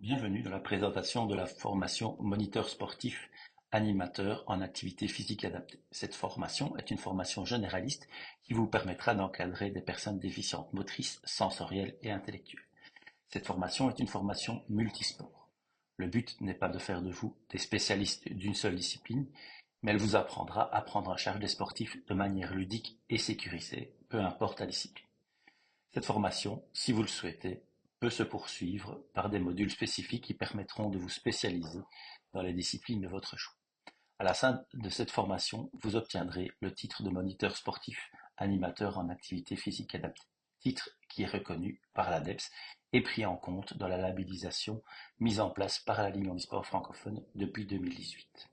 Bienvenue dans la présentation de la formation moniteur sportif animateur en activité physique adaptée. Cette formation est une formation généraliste qui vous permettra d'encadrer des personnes déficientes motrices, sensorielles et intellectuelles. Cette formation est une formation multisport. Le but n'est pas de faire de vous des spécialistes d'une seule discipline, mais elle vous apprendra à prendre en charge les sportifs de manière ludique et sécurisée, peu importe la discipline. Cette formation, si vous le souhaitez, peut se poursuivre par des modules spécifiques qui permettront de vous spécialiser dans les disciplines de votre choix. À la fin de cette formation, vous obtiendrez le titre de moniteur sportif animateur en activité physique adaptée, titre qui est reconnu par l'ADEPS et pris en compte dans la labellisation mise en place par la Ligue handisport francophone depuis 2018.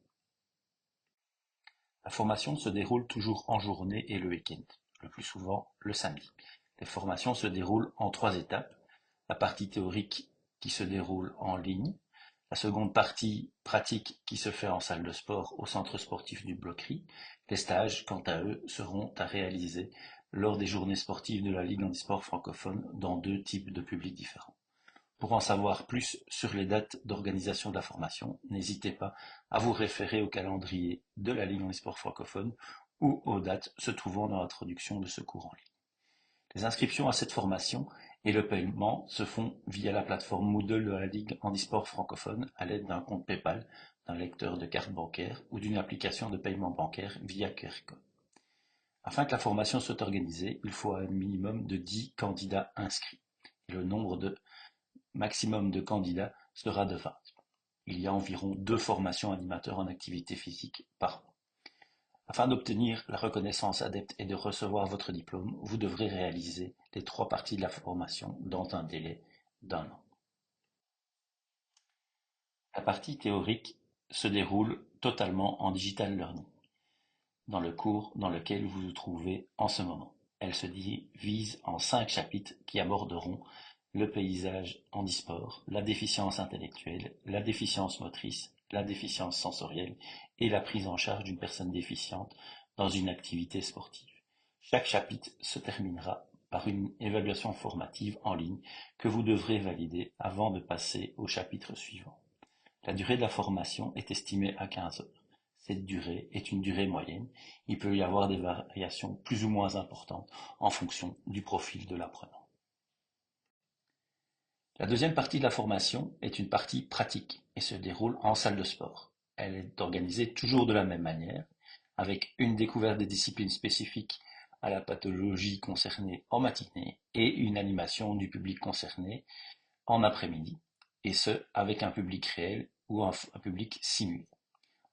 La formation se déroule toujours en journée et le week-end, le plus souvent le samedi. Les formations se déroulent en 3 étapes. La partie théorique qui se déroule en ligne, la seconde partie pratique qui se fait en salle de sport au centre sportif du Bloquerie. Les stages, quant à eux, seront à réaliser lors des journées sportives de la Ligue handisport francophone dans 2 types de publics différents. Pour en savoir plus sur les dates d'organisation de la formation, n'hésitez pas à vous référer au calendrier de la Ligue handisport francophone ou aux dates se trouvant dans l'introduction de ce cours en ligne. Les inscriptions à cette formation et le paiement se font via la plateforme Moodle de la Ligue handisport francophone à l'aide d'un compte PayPal, d'un lecteur de carte bancaire ou d'une application de paiement bancaire via QR code. Afin que la formation soit organisée, il faut un minimum de 10 candidats inscrits et le nombre de maximum de candidats sera de 20. Il y a environ 2 formations animateurs en activité physique par an. Afin d'obtenir la reconnaissance adepte et de recevoir votre diplôme, vous devrez réaliser les 3 parties de la formation dans un délai d'1 an. La partie théorique se déroule totalement en digital learning, dans le cours dans lequel vous vous trouvez en ce moment. Elle se divise en 5 chapitres qui aborderont le paysage handisport, la déficience intellectuelle, la déficience motrice, la déficience sensorielle et la prise en charge d'une personne déficiente dans une activité sportive. Chaque chapitre se terminera par une évaluation formative en ligne que vous devrez valider avant de passer au chapitre suivant. La durée de la formation est estimée à 15 heures. Cette durée est une durée moyenne. Il peut y avoir des variations plus ou moins importantes en fonction du profil de l'apprenant. La deuxième partie de la formation est une partie pratique et se déroule en salle de sport. Elle est organisée toujours de la même manière, avec une découverte des disciplines spécifiques à la pathologie concernée en matinée et une animation du public concerné en après-midi, et ce, avec un public réel ou un public simulé.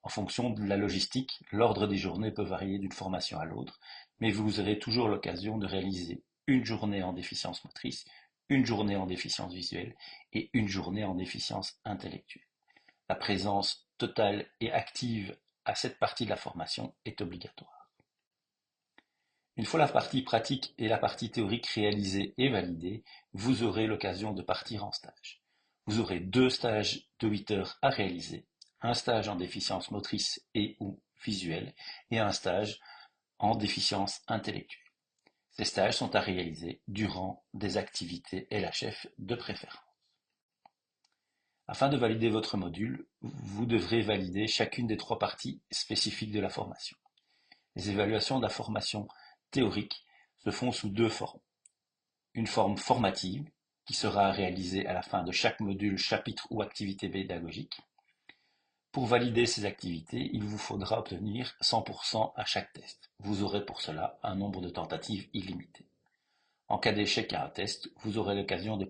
En fonction de la logistique, l'ordre des journées peut varier d'une formation à l'autre, mais vous aurez toujours l'occasion de réaliser une journée en déficience motrice, une journée en déficience visuelle et une journée en déficience intellectuelle. La présence totale et active à cette partie de la formation est obligatoire. Une fois la partie pratique et la partie théorique réalisées et validées, vous aurez l'occasion de partir en stage. Vous aurez 2 stages de 8 heures à réaliser, un stage en déficience motrice et ou visuelle et un stage en déficience intellectuelle. Ces stages sont à réaliser durant des activités LHF de préférence. Afin de valider votre module, vous devrez valider chacune des 3 parties spécifiques de la formation. Les évaluations de la formation théorique se font sous 2 formes. Une forme formative, qui sera réalisée à la fin de chaque module, chapitre ou activité pédagogique. Pour valider ces activités, il vous faudra obtenir 100% à chaque test. Vous aurez pour cela un nombre de tentatives illimité. En cas d'échec à un test, vous aurez l'occasion de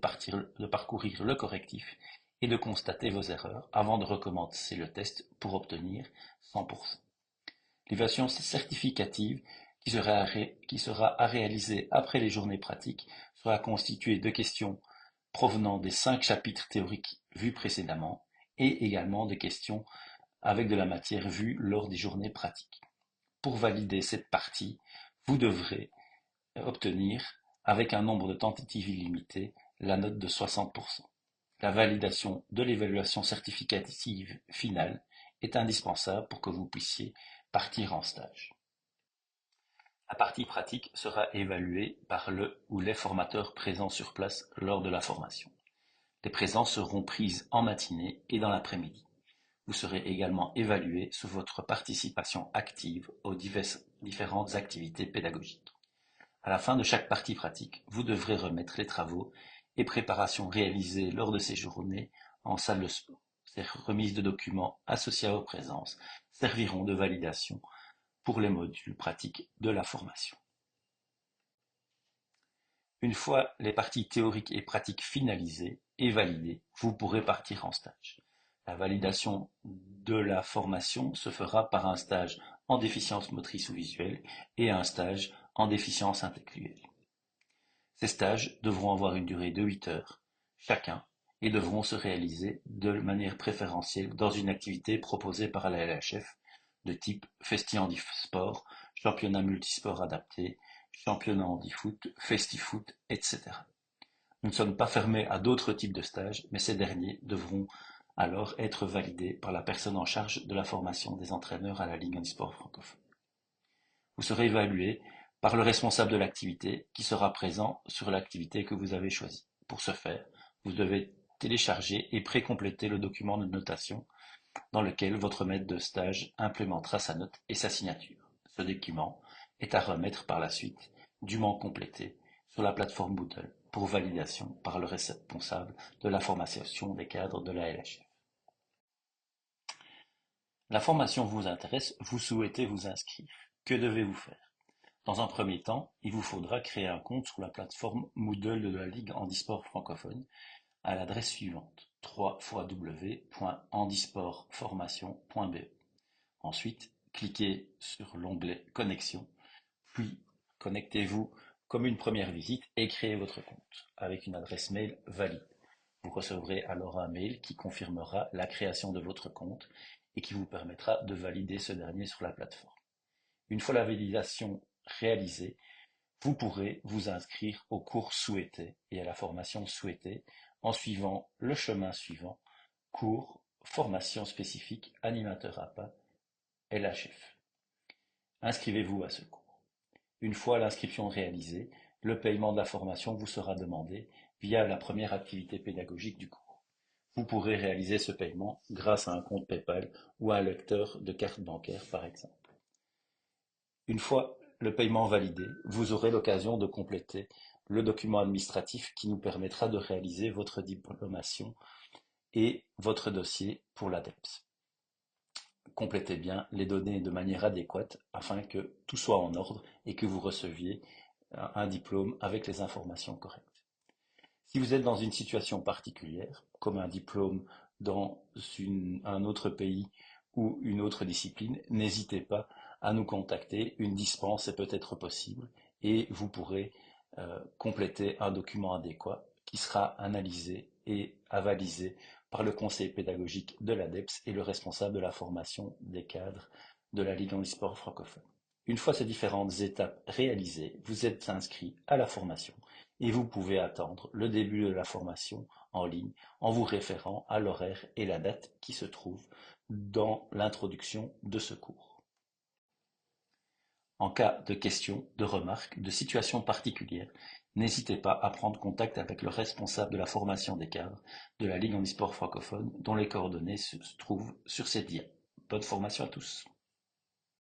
parcourir le correctif et de constater vos erreurs avant de recommencer le test pour obtenir 100%. L'évaluation certificative qui sera à réaliser après les journées pratiques sera constituée de questions provenant des 5 chapitres théoriques vus précédemment et également de questions avec de la matière vue lors des journées pratiques. Pour valider cette partie, vous devrez obtenir, avec un nombre de tentatives illimité, la note de 60%. La validation de l'évaluation certificative finale est indispensable pour que vous puissiez partir en stage. La partie pratique sera évaluée par le ou les formateurs présents sur place lors de la formation. Les présences seront prises en matinée et dans l'après-midi. Vous serez également évalué sur votre participation active aux différentes activités pédagogiques. À la fin de chaque partie pratique, vous devrez remettre les travaux et préparations réalisés lors de ces journées en salle de sport. Ces remises de documents associés à vos présences serviront de validation pour les modules pratiques de la formation. Une fois les parties théoriques et pratiques finalisées et validées, vous pourrez partir en stage. La validation de la formation se fera par un stage en déficience motrice ou visuelle et un stage en déficience intellectuelle. Ces stages devront avoir une durée de 8 heures chacun et devront se réaliser de manière préférentielle dans une activité proposée par la LHF de type Festi Handisport, championnat multisport adapté, championnat handifoot, festifoot, etc. Nous ne sommes pas fermés à d'autres types de stages, mais ces derniers devront alors être validés par la personne en charge de la formation des entraîneurs à la Ligue handisport francophone. Vous serez évalué par le responsable de l'activité qui sera présent sur l'activité que vous avez choisie. Pour ce faire, vous devez télécharger et précompléter le document de notation dans lequel votre maître de stage implémentera sa note et sa signature. Ce document est à remettre par la suite, dûment complété, sur la plateforme Moodle pour validation par le responsable de la formation des cadres de la LHF. La formation vous intéresse, vous souhaitez vous inscrire. Que devez-vous faire? Dans un premier temps, il vous faudra créer un compte sur la plateforme Moodle de la Ligue handisport francophone à l'adresse suivante: www.handisportformation.be. Ensuite, cliquez sur l'onglet Connexion, puis connectez-vous comme une première visite et créez votre compte avec une adresse mail valide. Vous recevrez alors un mail qui confirmera la création de votre compte et qui vous permettra de valider ce dernier sur la plateforme. Une fois la validation réalisée, vous pourrez vous inscrire au cours souhaité et à la formation souhaitée en suivant le chemin suivant: cours, formation spécifique, animateur APA, LHF. Inscrivez-vous à ce cours. Une fois l'inscription réalisée, le paiement de la formation vous sera demandé via la première activité pédagogique du cours. Vous pourrez réaliser ce paiement grâce à un compte PayPal ou à un lecteur de carte bancaire par exemple. Une fois le paiement validé, vous aurez l'occasion de compléter le document administratif qui nous permettra de réaliser votre diplomation et votre dossier pour l'ADEPS. Complétez bien les données de manière adéquate afin que tout soit en ordre et que vous receviez un diplôme avec les informations correctes. Si vous êtes dans une situation particulière, comme un diplôme dans un autre pays ou une autre discipline, n'hésitez pas à nous contacter. Une dispense est peut-être possible et vous pourrez compléter un document adéquat qui sera analysé et avalisé par le conseil pédagogique de l'ADEPS et le responsable de la formation des cadres de la Ligue handisport francophone. Une fois ces différentes étapes réalisées, vous êtes inscrit à la formation et vous pouvez attendre le début de la formation en ligne en vous référant à l'horaire et la date qui se trouvent dans l'introduction de ce cours. En cas de questions, de remarques, de situations particulières, n'hésitez pas à prendre contact avec le responsable de la formation des cadres de la Ligue handisport francophone dont les coordonnées se trouvent sur cette dia. Bonne formation à tous.